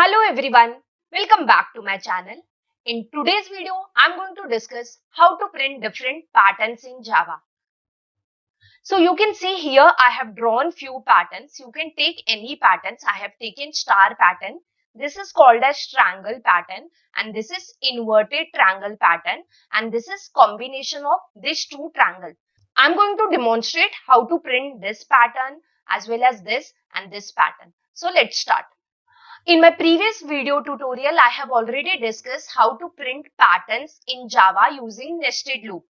Hello everyone, welcome back to my channel. In today's video, I'm going to discuss how to print different patterns in Java. So you can see here I have drawn few patterns. You can take any patterns. I have taken star pattern. This is called as triangle pattern and this is inverted triangle pattern and this is combination of these two triangles. I'm going to demonstrate how to print this pattern as well as this and this pattern. So let's start. In my previous video tutorial, I have already discussed how to print patterns in Java using nested loop.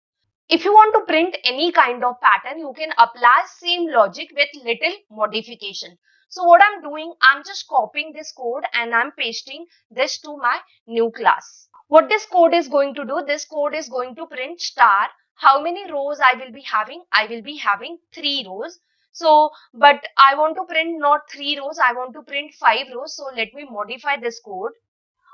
If you want to print any kind of pattern, you can apply same logic with little modification. So what I'm doing, I'm just copying this code and I'm pasting this to my new class. What this code is going to do, this code is going to print star. How many rows I will be having? I will be having 3 rows. So, but I want to print not 3 rows, I want to print 5 rows. So let me modify this code.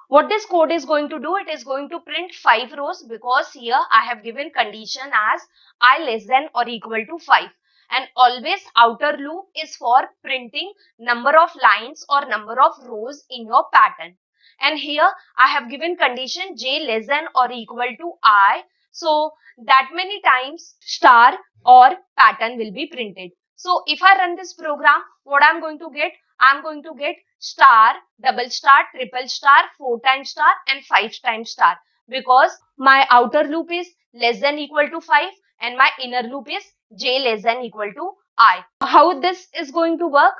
What this code is going to do, it is going to print 5 rows because here I have given condition as I less than or equal to 5. And always outer loop is for printing number of lines or number of rows in your pattern. And here I have given condition j less than or equal to I. So that many times star or pattern will be printed. So if I run this program, what I'm going to get? I'm going to get star, double star, triple star, 4 times star and 5 times star because my outer loop is less than equal to 5 and my inner loop is j less than equal to I. How this is going to work?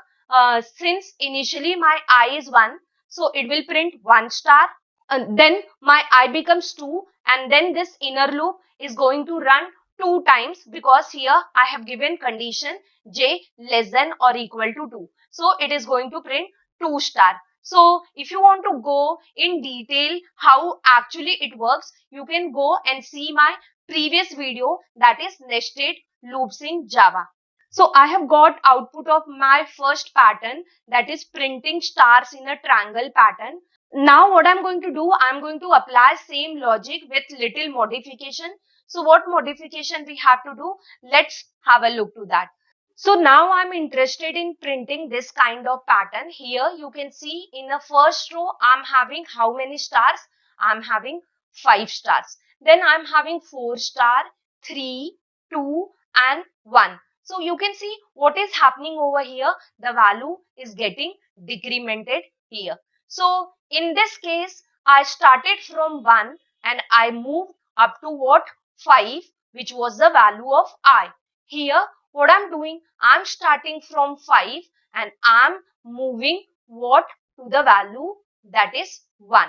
Since initially my I is 1, so it will print 1 star. Then my I becomes 2 and then this inner loop is going to run 2 times because here I have given condition j less than or equal to 2. So it is going to print 2 star. So if you want to go in detail how actually it works, you can go and see my previous video, that is nested loops in Java. So I have got output of my first pattern, that is printing stars in a triangle pattern. Now what I'm going to do, I'm going to apply same logic with little modification. So what modification we have to do? Let's have a look to that. So now I'm interested in printing this kind of pattern. Here you can see in the first row, I'm having how many stars? I'm having 5 stars. Then I'm having 4 star, 3, 2 and 1. So you can see what is happening over here. The value is getting decremented here. So in this case, I started from 1 and I moved up to what? 5, which was the value of I. Here what I'm doing, I'm starting from 5 and I'm moving what to the value, that is 1.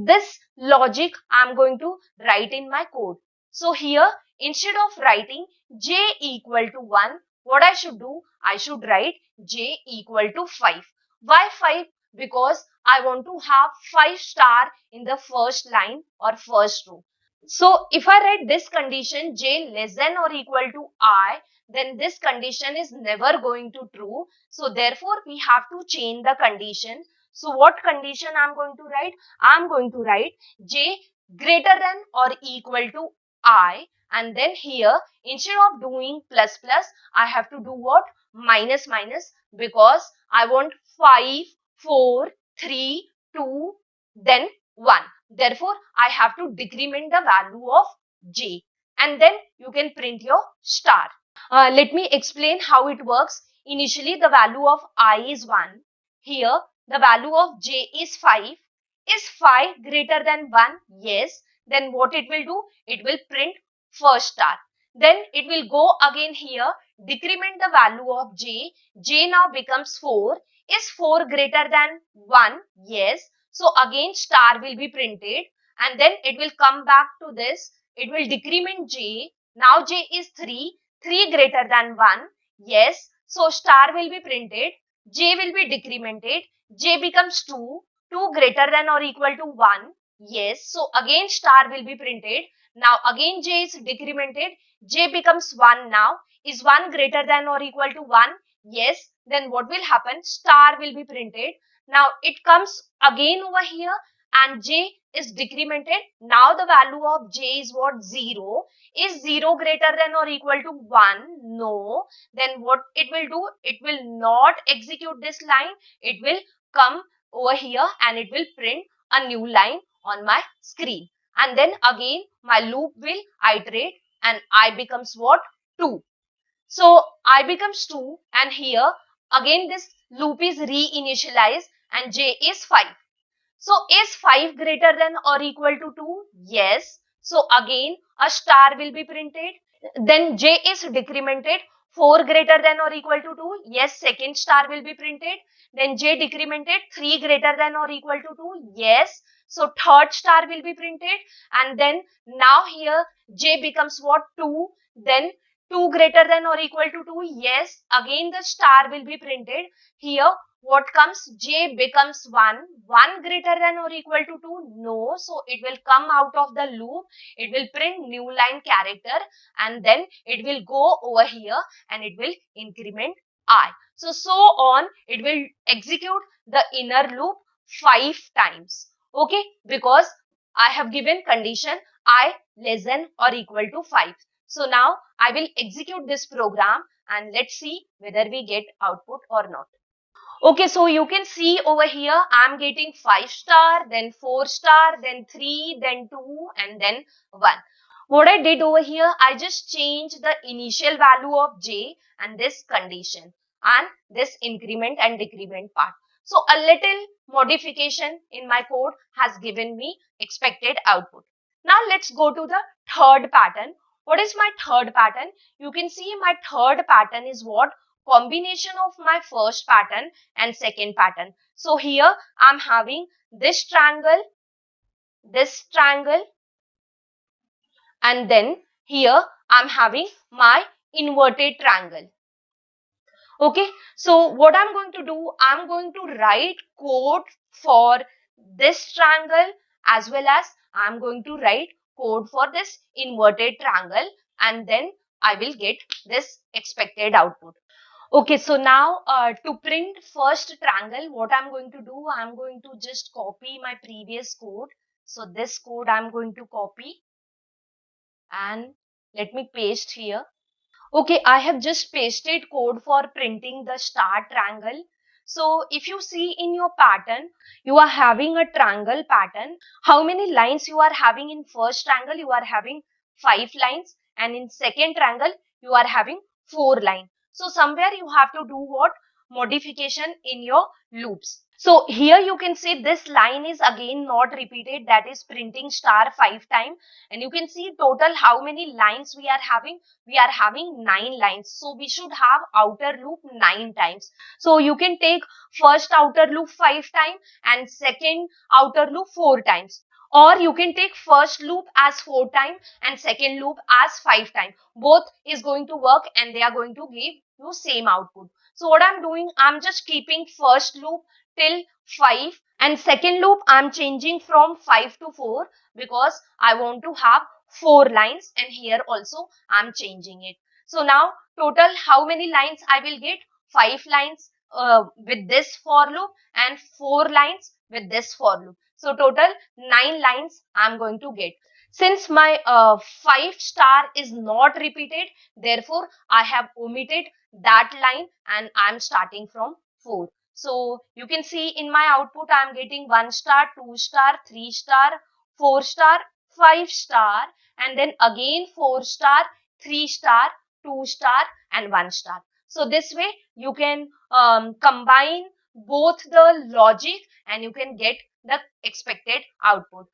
This logic I'm going to write in my code. So here instead of writing j equal to 1, what I should do, I should write j equal to 5. Why 5? Because I want to have 5 star in the first line or first row. So if I write this condition j less than or equal to I, then this condition is never going to true. So therefore we have to change the condition. So what condition I'm going to write? I'm going to write j greater than or equal to I, and then here instead of doing plus plus, I have to do what? Minus minus, because I want 5, 4, 3, 2, then 1. Therefore, I have to decrement the value of j and then you can print your star. Let me explain how it works. Initially, the value of I is 1. Here, the value of j is 5. Is 5 greater than 1? Yes. Then what it will do? It will print first star. Then it will go again here, decrement the value of j. J now becomes 4. Is 4 greater than 1? Yes. So again star will be printed and then it will come back to this. It will decrement j. Now j is 3. 3 greater than 1. Yes. So star will be printed. J will be decremented. J becomes 2. 2 greater than or equal to 1. Yes. So again star will be printed. Now again j is decremented. J becomes 1 now. Is 1 greater than or equal to 1? Yes. Then what will happen? Star will be printed. Now it comes again over here and j is decremented. Now the value of j is what? 0. Is 0 greater than or equal to 1? No. Then what it will do? It will not execute this line. It will come over here and it will print a new line on my screen. And then again my loop will iterate and I becomes what? 2. So I becomes 2 and here again this loop is reinitialized and j is 5. So is 5 greater than or equal to 2? Yes. So again a star will be printed. Then j is decremented. 4 greater than or equal to 2? Yes, second star will be printed. Then j decremented. 3 greater than or equal to 2? Yes. So third star will be printed. And then now here j becomes what? 2. Then 2 greater than or equal to 2? Yes. Again the star will be printed. Here what comes? J becomes 1. 1 greater than or equal to 2? No. So it will come out of the loop. It will print new line character and then it will go over here and it will increment I. So on it will execute the inner loop 5 times. Okay, because I have given condition I less than or equal to 5. So now I will execute this program and let's see whether we get output or not. Okay, so you can see over here, I'm getting 5 star, then 4 star, then 3, then 2, and then 1. What I did over here, I just changed the initial value of j and this condition and this increment and decrement part. So a little modification in my code has given me expected output. Now let's go to the third pattern. What is my third pattern? You can see my third pattern is what? Combination of my first pattern and second pattern. So here I'm having this triangle, and then here I'm having my inverted triangle. Okay, so what I'm going to do, I'm going to write code for this triangle as well as I'm going to write code for this inverted triangle and then I will get this expected output. Okay, so now to print first triangle, what I'm going to do, I'm going to just copy my previous code. So this code I'm going to copy and let me paste here. Okay, I have just pasted code for printing the star triangle. So if you see in your pattern, you are having a triangle pattern. How many lines you are having in first triangle? You are having 5 lines and in second triangle, you are having 4 lines. So somewhere you have to do what? Modification in your loops. So here you can see this line is again not repeated, that is printing star 5 times, and you can see total how many lines we are having. We are having 9 lines, so we should have outer loop 9 times. So you can take first outer loop 5 times and second outer loop 4 times, or you can take first loop as 4 times and second loop as 5 times. Both is going to work and they are going to give you same output. So what I'm doing, I'm just keeping first loop till 5 and second loop I'm changing from 5 to 4 because I want to have 4 lines, and here also I'm changing it. So now total how many lines I will get? 5 lines with this for loop and 4 lines with this for loop. So total 9 lines I'm going to get. Since my 5 star is not repeated, therefore I have omitted that line and I'm starting from 4. So you can see in my output I'm getting 1 star, 2 star, 3 star, 4 star, 5 star, and then again 4 star, 3 star, 2 star and 1 star. So this way you can combine both the logic and you can get the expected output.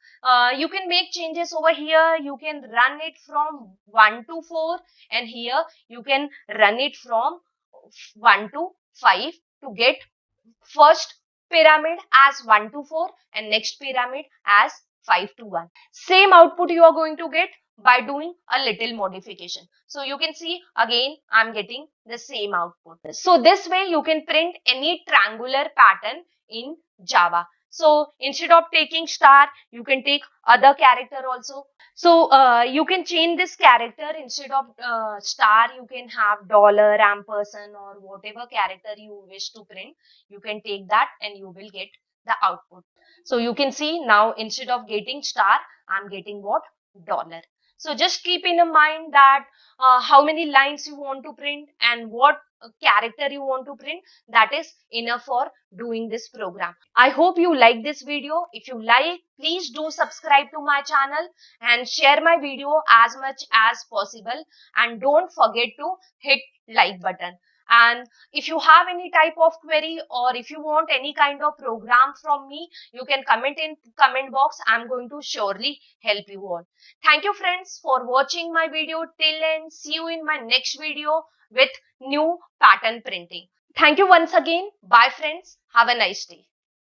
You can make changes over here. You can run it from 1 to 4 and here you can run it from 1 to 5 to get first pyramid as 1 to 4 and next pyramid as 5 to 1. Same output you are going to get by doing a little modification. So you can see again I'm getting the same output. So this way you can print any triangular pattern in Java. So instead of taking star, you can take other character also. So you can change this character. Instead of star, you can have dollar, ampersand, or whatever character you wish to print. You can take that and you will get the output. So you can see now instead of getting star, I'm getting what? Dollar. So just keep in mind that how many lines you want to print and what character you want to print, that is enough for doing this program. I hope you like this video. If you like, please do subscribe to my channel and share my video as much as possible, and don't forget to hit like button. And if you have any type of query, or if you want any kind of program from me, you can comment in comment box. I'm going to surely help you all. Thank you friends for watching my video till end. See you in my next video with new pattern printing. Thank you once again. Bye friends. Have a nice day.